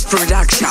Production.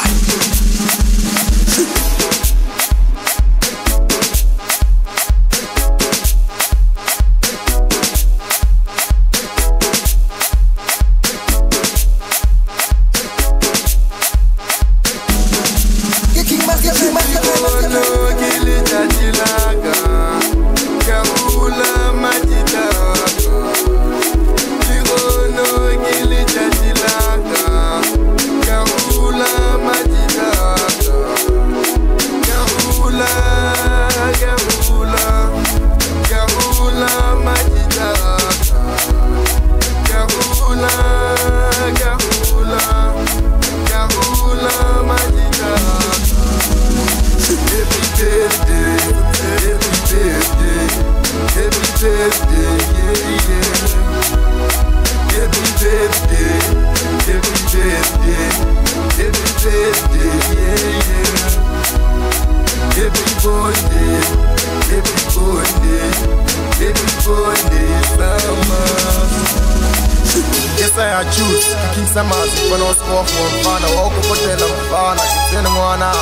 I choose King Samas when I was off for fun. I woke up hotel of fun. I can tell one now.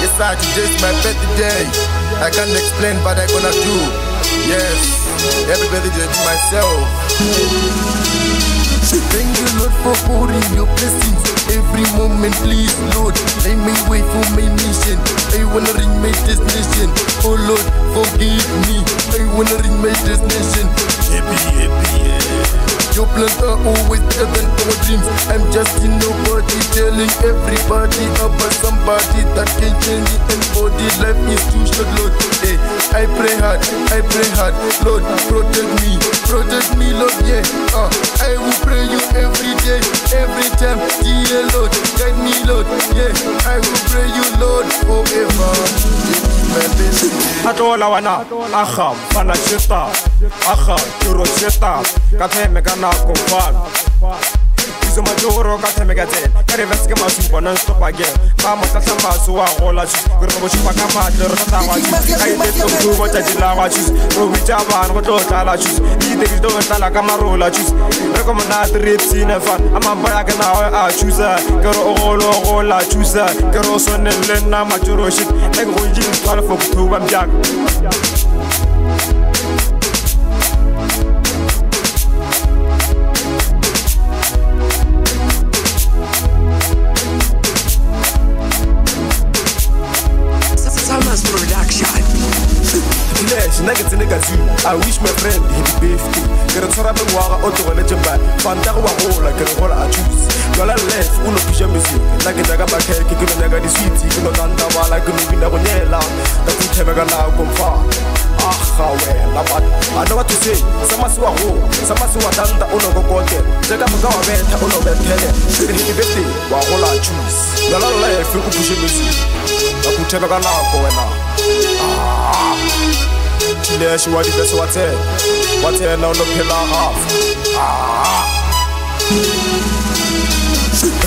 Yes, I today's my birthday. I can't explain, but I gonna do. Yes, everybody did it myself. Thank you, Lord, for pouring your blessings every moment, please, Lord. Let me wait for my mission. I wanna reach my destination. Oh Lord, forgive me. I wanna reach my destination. Happy, yeah. Your plans are always better than our dreams. I'm just in nobody, telling everybody about somebody that can change it and body. Life is too short, Lord. Hey, I pray hard, Lord, protect me, Lord, yeah. I will pray you every day, every time, dear Lord, guide me, Lord, yeah. I will pray you, Lord, forever. Atola wana, aha, fana shita, aha, churo shita, kateme kana kumfan. Izo majoro kateme gaten, kare veske masu non stop again. Mama tata masu wa ola chus, gurbo chupa kama dero tata wa chus. Kai de to go tajila wa chus, ro wichaba no to tala chus. Ide do tala kama rola chus. Recommend reps in fan, I'm back now a chooser, garo ola chooser, garo son and lena majoro shit, like Rojin 12 October Jack. I wish my friend he'd be 50. Get a Torabin Waga Auto Legend, Fantawa like a roll I choose. Yola left, Uno Pisha music, like a Naga Baka, kicking a Naga sweet, you know, Dantawa like a movie Nagonella, that would have a now come far. Ah, how well, I know what to say. Samasua ho, Samasua Danta Uno Gote, Jagamaga Venta Uno Betele, the birthday, while all I choose. Yola left, you could push music. I could have a now go now. There she was the best what's now no pillar half.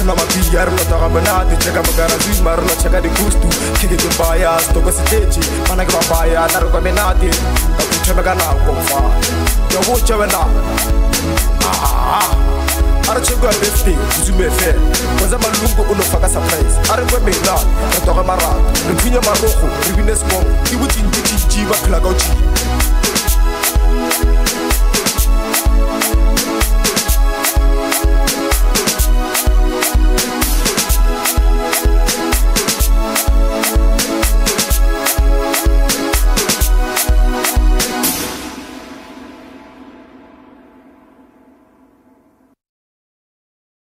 Nama biar no tagamana check up garazi marno check the gusto kick the bias to go stage mana ka baya na ko menati ka puchema kana ko fa yo wucha na ara chego birthday zume fe kwanza malungu unofaka surprise ara ko mena ka to mara ripinya maroko ribines mo ibuti njiji ba kla gauchi